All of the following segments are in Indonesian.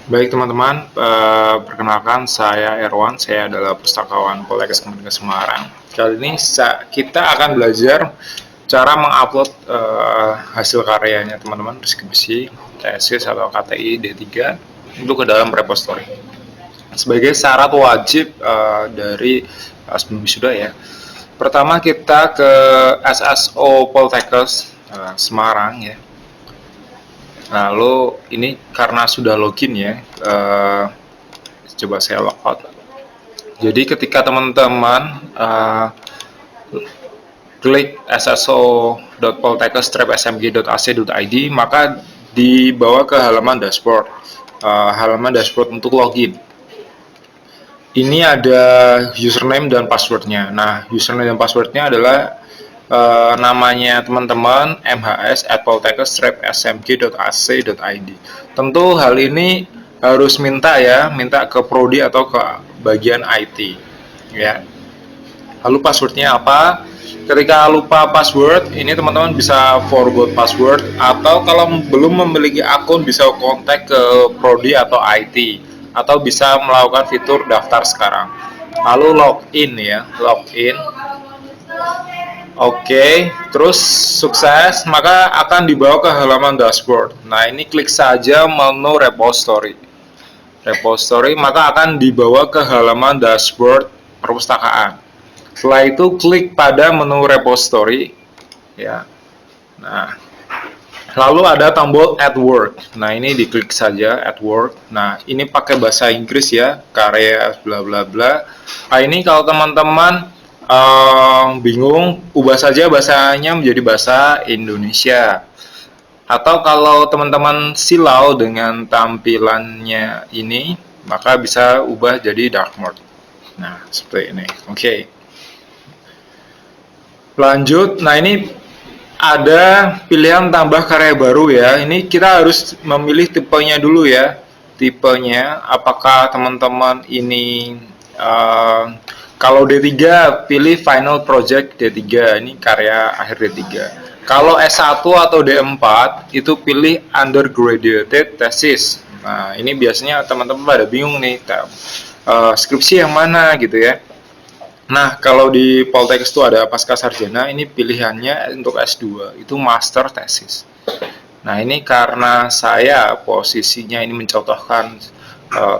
Baik teman-teman, perkenalkan saya Erwan, saya adalah pustakawan Poltekkes Kemenkes Semarang. Kali ini kita akan belajar cara mengupload hasil karyanya teman-teman skripsi, tesis atau KTI D3 untuk ke dalam repository. Sebagai syarat wajib dari sebelum wisuda ya. Pertama kita ke SSO Poltekkes Semarang ya. Lalu ini karena sudah login ya, coba saya logout. Jadi ketika teman-teman klik sso.poltekkes-smg.ac.id, maka dibawa ke halaman dashboard, halaman dashboard untuk login. Ini ada username dan passwordnya. Nah, username dan passwordnya adalah namanya teman-teman mhs@poltekkes-smg.ac.id. Tentu hal ini harus minta ke prodi atau ke bagian IT ya. Lalu passwordnya apa? Ketika lupa password, ini teman-teman bisa forgot password, atau kalau belum memiliki akun bisa kontak ke prodi atau IT, atau bisa melakukan fitur daftar sekarang. Lalu login ya, login. Oke, terus sukses, maka akan dibawa ke halaman dashboard. Nah, ini klik saja menu repository. Repository, maka akan dibawa ke halaman dashboard perpustakaan. Setelah itu klik pada menu repository ya. Nah, lalu ada tombol add work. Nah, ini diklik saja add work. Nah, ini pakai bahasa Inggris ya, karya bla bla bla. Nah, ini kalau teman-teman bingung, ubah saja bahasanya menjadi bahasa Indonesia. Atau kalau teman-teman silau dengan tampilannya ini, maka bisa ubah jadi dark mode. Nah, seperti ini. Oke. Lanjut. Nah, ini ada pilihan tambah karya baru ya. Ini kita harus memilih tipenya dulu ya. Tipenya, apakah teman-teman ini kalau D3 pilih final project D3, ini karya akhir D3. Kalau S1 atau D4 itu pilih undergraduate thesis. Nah, ini biasanya teman-teman pada bingung nih, skripsi yang mana gitu ya. Nah, kalau di Poltekkes itu ada pasca sarjana, ini pilihannya untuk S2, itu master thesis. Nah, ini karena saya posisinya ini mencontohkan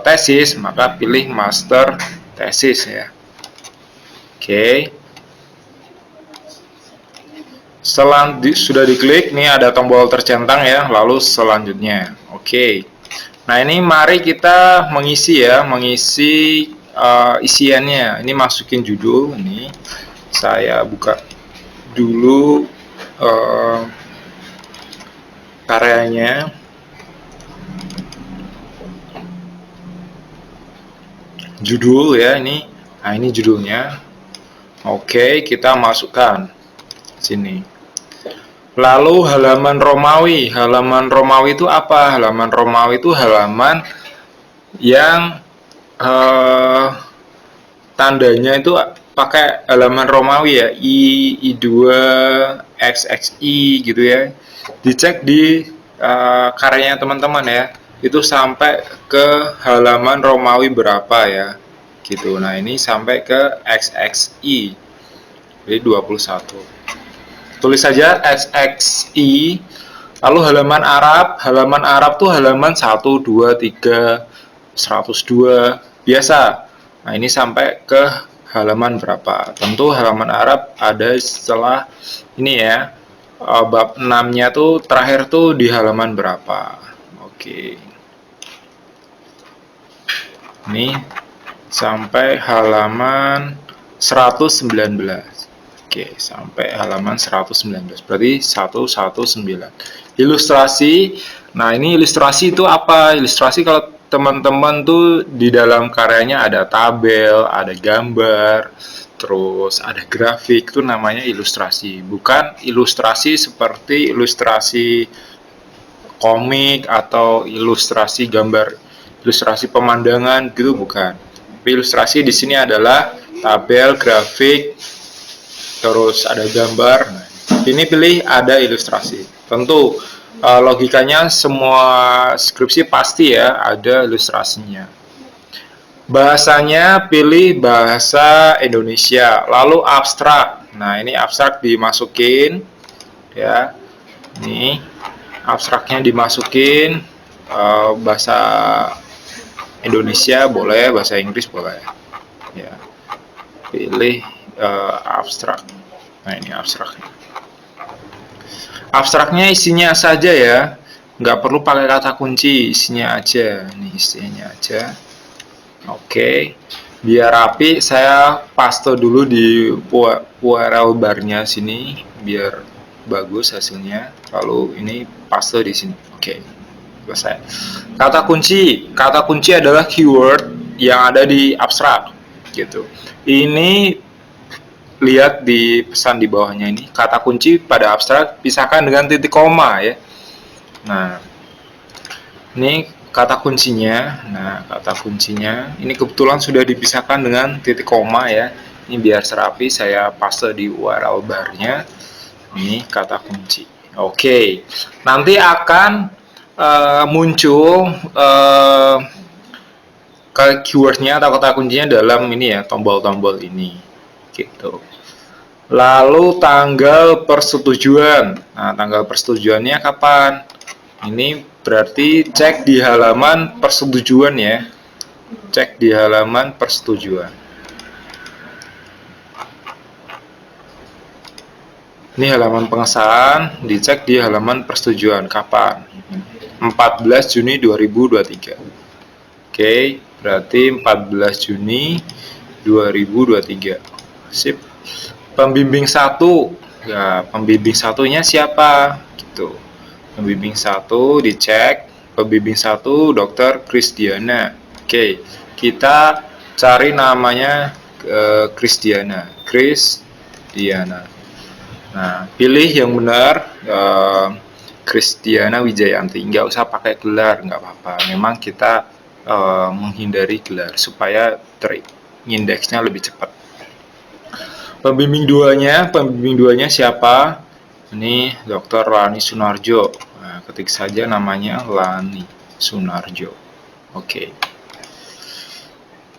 tesis, maka pilih master thesis ya. Oke. Sudah diklik, nih ada tombol tercentang ya, lalu selanjutnya. Oke. Nah, ini mari kita mengisi ya, mengisi isiannya. Ini masukin judul, ini saya buka dulu karyanya. Judul ya ini. Nah, ini judulnya. Oke, kita masukkan sini. Lalu halaman Romawi. Halaman Romawi itu apa? Halaman Romawi itu halaman yang tandanya itu pakai halaman Romawi ya, I2, XXI gitu ya. Dicek di karyanya teman-teman ya, itu sampai ke halaman Romawi berapa ya gitu. Nah, ini sampai ke XXI, jadi 21. Tulis saja XXI. Lalu halaman Arab tuh halaman 1, 2, 3, 102 biasa. Nah, ini sampai ke halaman berapa? Tentu halaman Arab ada setelah ini ya, bab 6-nya tuh terakhir tuh di halaman berapa. Oke. Ini sampai halaman 119. Oke, sampai halaman 119. Berarti 119. Ilustrasi. Nah, ini ilustrasi itu apa? Ilustrasi kalau teman-teman tuh di dalam karyanya ada tabel, ada gambar, terus ada grafik, itu namanya ilustrasi. Bukan ilustrasi seperti ilustrasi komik atau ilustrasi gambar, ilustrasi pemandangan gitu, bukan. Ilustrasi di sini adalah tabel, grafik, terus ada gambar. Nah, ini pilih ada ilustrasi. Tentu Logikanya semua skripsi pasti ya ada ilustrasinya. Bahasanya pilih bahasa Indonesia, lalu abstrak. Nah, ini abstrak dimasukin ya. Ini abstraknya dimasukin, bahasa Indonesia boleh, bahasa Inggris boleh. Ya, pilih abstrak. Nah, ini abstraknya. Abstraknya isinya saja ya, nggak perlu pakai kata kunci, isinya aja. Nih isinya aja. Oke, biar rapi saya paste dulu di URL barnya sini biar bagus hasilnya. Lalu ini paste di sini. Oke, selesai. Kata kunci adalah keyword yang ada di abstrak gitu. Ini lihat di pesan di bawahnya ini, kata kunci pada abstrak pisahkan dengan titik koma ya. Nah, ini kata kuncinya. Nah, kata kuncinya ini kebetulan sudah dipisahkan dengan titik koma ya. Ini biar serapi saya paste di URL barnya. Ini kata kunci. Oke. Nanti akan muncul keywordnya atau kata kuncinya dalam ini ya, tombol-tombol ini. Gitu. Lalu tanggal persetujuan. Nah, tanggal persetujuannya kapan? Ini berarti cek di halaman persetujuan ya. Cek di halaman persetujuan. Ini halaman pengesahan, dicek di halaman persetujuan kapan? 14 Juni 2023. Oke, berarti 14 Juni 2023. Sip. Pembimbing 1. Ya, pembimbing satunya siapa? Gitu. Pembimbing 1 dicek. Pembimbing 1 Dr. Krisdiana. Oke, kita cari namanya Krisdiana. Krisdiana. Nah, pilih yang benar, Krisdiana Wijayanti. Nggak usah pakai gelar, nggak apa-apa. Memang kita menghindari gelar supaya indeksnya lebih cepat. Pembimbing duanya siapa? Ini Dr. Lani Sunarjo. Nah, ketik saja namanya Lani Sunarjo. Oke.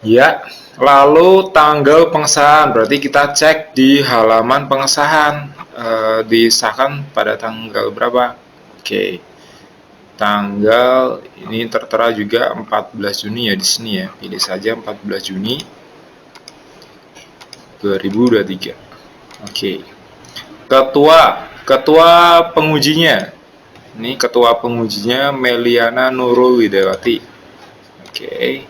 Ya, lalu tanggal pengesahan. Berarti kita cek di halaman pengesahan. Disahkan pada tanggal berapa? Oke. Tanggal ini tertera juga 14 Juni ya di sini ya. Pilih saja 14 Juni 2023. Oke. Ketua pengujinya. Ini ketua pengujinya Meliana Nurul Widawati. Oke.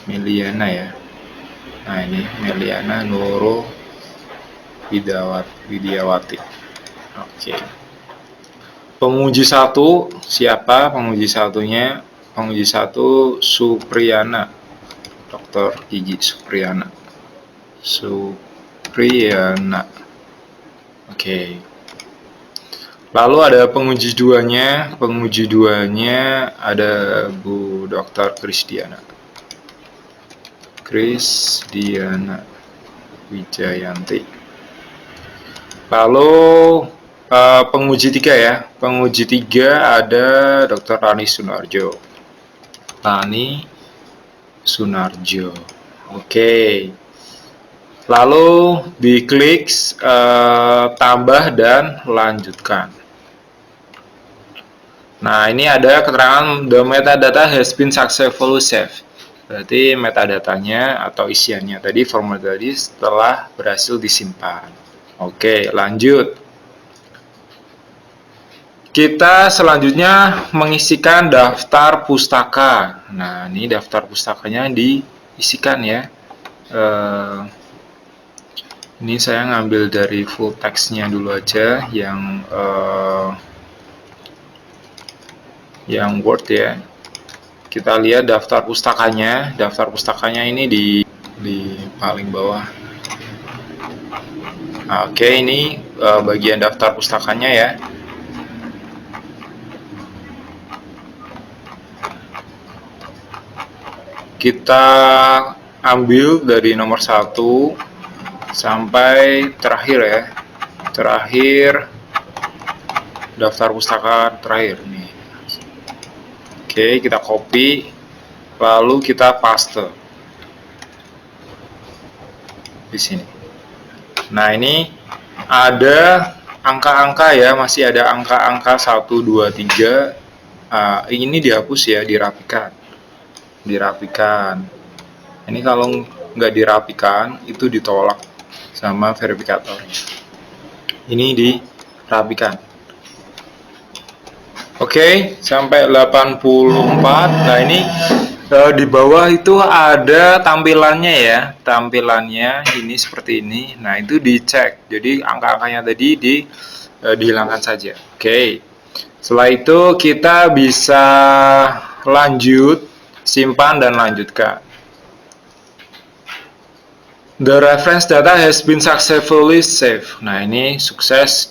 Meliana ya. Nah, ini Meliana Nurul Widiawati. Oke. Penguji 1 siapa? Penguji satunya, penguji 1 Supriyana. Dr. Gigi Supriyana. Oke. Lalu ada penguji 2-nya. Penguji 2-nya ada Bu Dr. Krisdiana Wijayanti. Lalu penguji 3 ya. Penguji 3 ada Dr. Lani Sunarjo. Oke. Lalu diklik tambah dan lanjutkan. Nah, ini ada keterangan the metadata has been successfully saved. Berarti metadatanya atau isiannya tadi, formulir tadi setelah berhasil disimpan. Oke, lanjut. Kita selanjutnya mengisikan daftar pustaka. Nah, ini daftar pustakanya diisikan ya. Ini saya ngambil dari full text-nya dulu aja, yang Word ya. Kita lihat daftar pustakanya. Daftar pustakanya ini di paling bawah. Oke, ini bagian daftar pustakanya ya. Kita ambil dari nomor 1 sampai terakhir ya. Terakhir daftar pustaka terakhir nih. Oke, kita copy lalu kita paste di sini. Nah, ini ada angka-angka ya, masih ada angka-angka 1 2 3. Ini dihapus ya, dirapikan. Ini kalau nggak dirapikan itu ditolak sama verifikatornya. Ini dirapikan. Oke, sampai 84. Nah, ini di bawah itu ada tampilannya ya. Tampilannya ini seperti ini. Nah, itu dicek. Jadi angka-angkanya tadi dihilangkan saja. Oke. Setelah itu kita bisa lanjut, simpan dan lanjutkan. The reference data has been successfully saved. Nah, ini sukses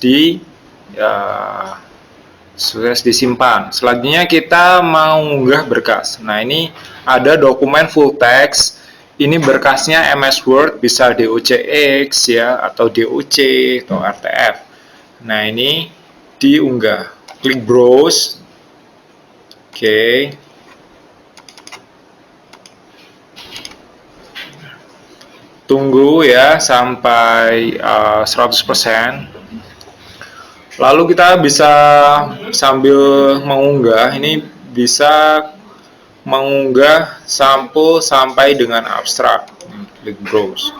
disimpan. Selanjutnya kita mau unggah berkas. Nah, ini ada dokumen full text. Ini berkasnya MS Word, bisa DOCX ya, atau DOC atau RTF. Nah, ini diunggah. Klik browse. Oke. Tunggu ya sampai 100%. Lalu kita bisa sambil mengunggah, ini bisa mengunggah sampul sampai dengan abstrak. Klik browse.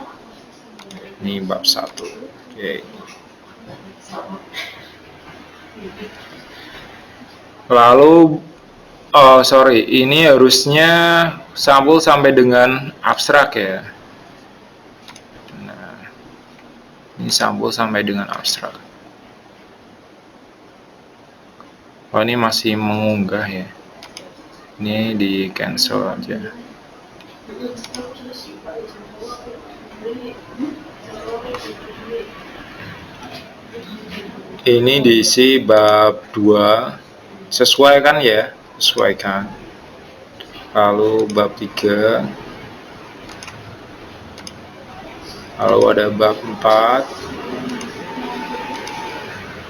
Ini bab 1. Oke. Lalu ini harusnya sampul sampai dengan abstrak ya. Nah, ini sampul sampai dengan abstrak. Oh, ini masih mengunggah ya. Ini di cancel aja. Ini diisi bab 2. Sesuaikan ya, sesuaikan. Lalu bab 3. Lalu ada bab 4.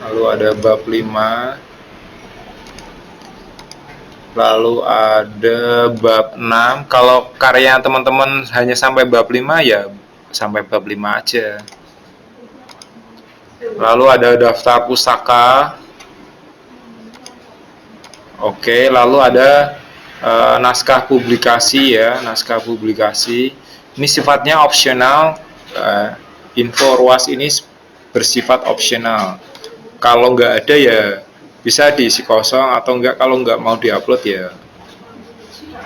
Lalu ada bab 5. Lalu ada bab 6. Kalau karya teman-teman hanya sampai bab 5 ya sampai bab 5 aja. Lalu ada daftar pustaka. Oke, lalu ada naskah publikasi ya, naskah publikasi. Ini sifatnya opsional. Info ruas ini bersifat opsional. Kalau nggak ada ya bisa diisi kosong, atau enggak kalau nggak mau diupload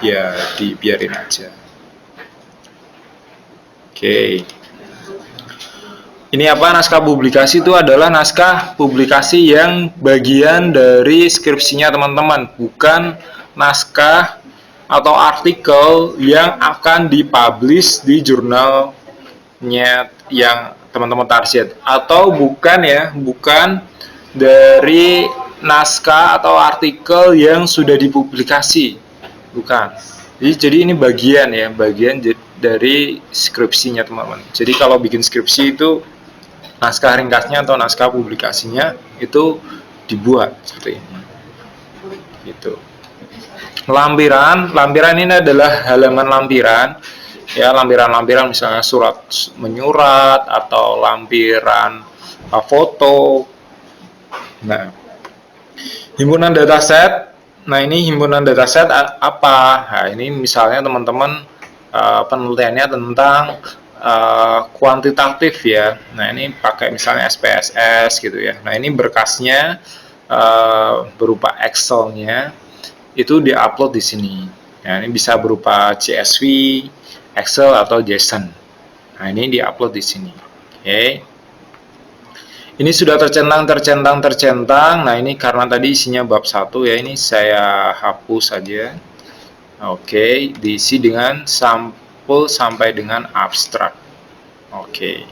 ya dibiarin aja. Oke. Ini apa? Naskah publikasi itu adalah naskah publikasi yang bagian dari skripsinya teman-teman, bukan naskah atau artikel yang akan dipublish di jurnalnya yang teman-teman target, atau bukan dari naskah atau artikel yang sudah dipublikasi, bukan. Jadi ini bagian dari skripsinya teman-teman. Jadi kalau bikin skripsi itu naskah ringkasnya atau naskah publikasinya itu dibuat seperti ini. Gitu. Lampiran ini adalah halaman lampiran. Ya, lampiran misalnya surat menyurat atau lampiran foto. Nah, himpunan dataset. Nah, ini himpunan dataset apa? Nah, ini misalnya teman-teman penelitiannya tentang kuantitatif ya. Nah, ini pakai misalnya SPSS gitu ya. Nah, ini berkasnya berupa Excel-nya itu diupload di sini. Nah, ini bisa berupa CSV, Excel atau JSON. Nah, ini diupload di sini. Oke. Ini sudah tercentang. Nah, ini karena tadi isinya bab 1 ya. Ini saya hapus saja. Oke, diisi dengan sampul sampai dengan abstrak. Oke.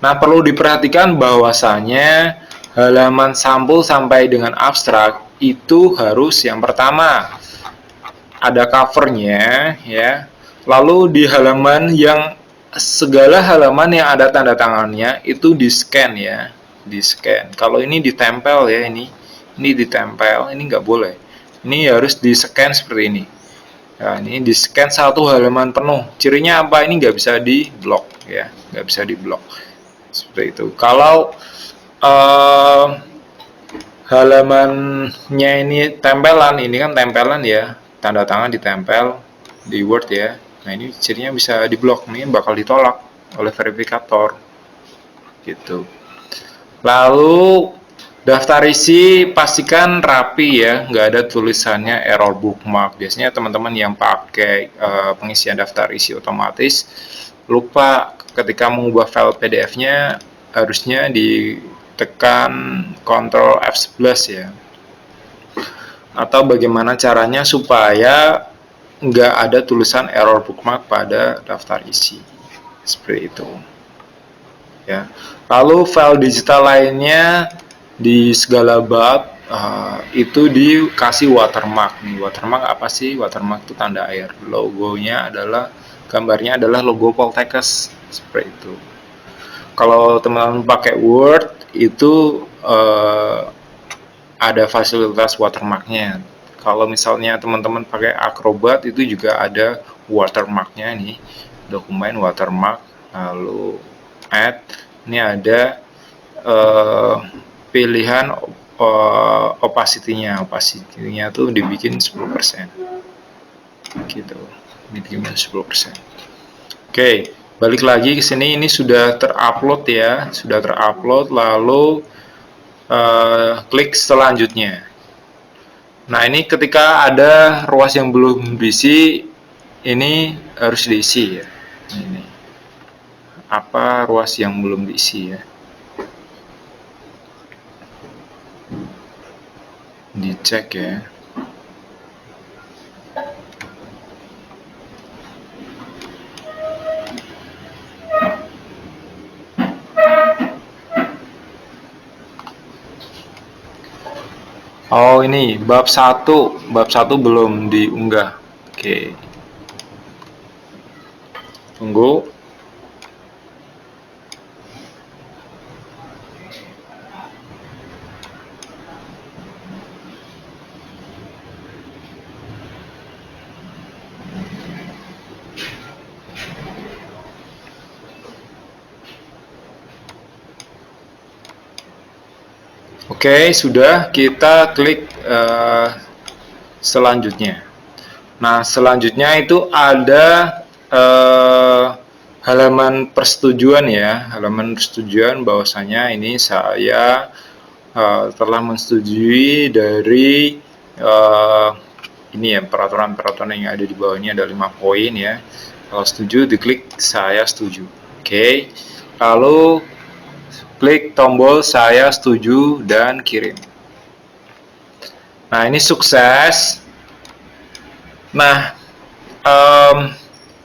Nah, perlu diperhatikan bahwasanya halaman sampul sampai dengan abstrak itu harus yang pertama ada covernya ya. Lalu di halaman yang segala halaman yang ada tanda tangannya itu di scan ya, di scan. Kalau ini ditempel ya, ini ditempel, ini nggak boleh. Ini harus di scan seperti ini. Nah, ini di scan satu halaman penuh. Cirinya apa? Ini nggak bisa di blok ya, nggak bisa di blok seperti itu. Kalau halamannya ini tempelan, ini kan tempelan ya, tanda tangan ditempel di Word ya. Nah ini cirinya bisa diblok, nih bakal ditolak oleh verifikator gitu. Lalu daftar isi pastikan rapi ya, nggak ada tulisannya error bookmark. Biasanya teman-teman yang pakai pengisian daftar isi otomatis lupa ketika mengubah file PDF-nya harusnya ditekan Ctrl F11 ya. Atau bagaimana caranya supaya nggak ada tulisan error bookmark pada daftar isi seperti itu ya. Lalu file digital lainnya di segala bab itu dikasih watermark nih. Watermark apa sih? Watermark itu tanda air. Logonya adalah, gambarnya adalah logo Poltekkes seperti itu. Kalau teman-teman pakai Word itu ada fasilitas watermarknya. Kalau misalnya teman-teman pakai Acrobat itu juga ada watermarknya nih, dokumen watermark. Lalu add, ini ada pilihan opacity-nya. Opacity-nya tuh dibikin 10%. Gitu. Dibikin 10%. Oke, balik lagi ke sini, ini sudah terupload ya, sudah terupload. Lalu klik selanjutnya. Nah ini ketika ada ruas yang belum diisi, ini harus diisi ya. Ini apa ruas yang belum diisi ya? Dicek ya. Oh ini bab 1 belum diunggah. Oke. Tunggu. Oke, sudah, kita klik selanjutnya. Nah, selanjutnya itu ada halaman persetujuan ya, halaman persetujuan bahwasanya ini saya telah menyetujui dari ini ya, peraturan-peraturan yang ada di bawah ini ada 5 poin ya. Kalau setuju, diklik saya setuju. Oke. Lalu klik tombol saya setuju dan kirim. Nah, ini sukses. Nah,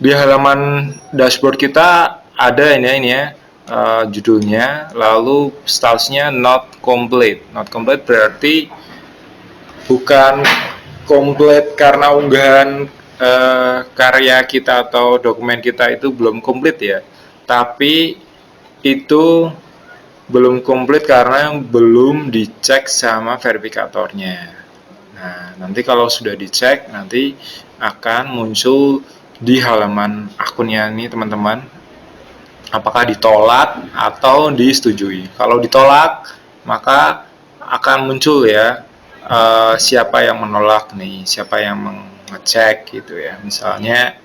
di halaman dashboard kita ada ini ya, judulnya, lalu statusnya not complete. Not complete berarti bukan komplit karena unggahan karya kita atau dokumen kita itu belum komplit ya, tapi itu belum komplit karena belum dicek sama verifikatornya. Nah, nanti kalau sudah dicek, nanti akan muncul di halaman akunnya ini teman-teman, apakah ditolak atau disetujui. Kalau ditolak, maka akan muncul ya siapa yang menolak nih, siapa yang mengecek gitu ya. Misalnya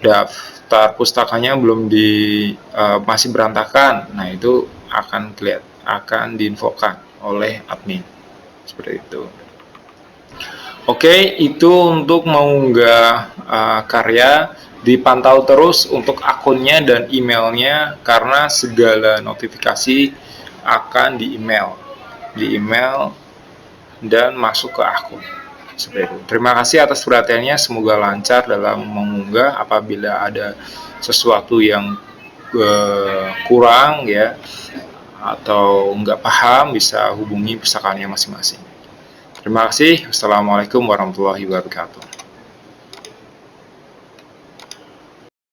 daftar pustakanya belum masih berantakan, nah itu akan diinfokan oleh admin seperti itu. Oke, itu untuk mengunggah karya. Dipantau terus untuk akunnya dan emailnya karena segala notifikasi akan di email dan masuk ke akun. Seperti itu. Terima kasih atas perhatiannya, semoga lancar dalam mengunggah. Apabila ada sesuatu yang kurang ya atau nggak paham, bisa hubungi pustakanya masing-masing. Terima kasih. Wassalamualaikum warahmatullahi wabarakatuh.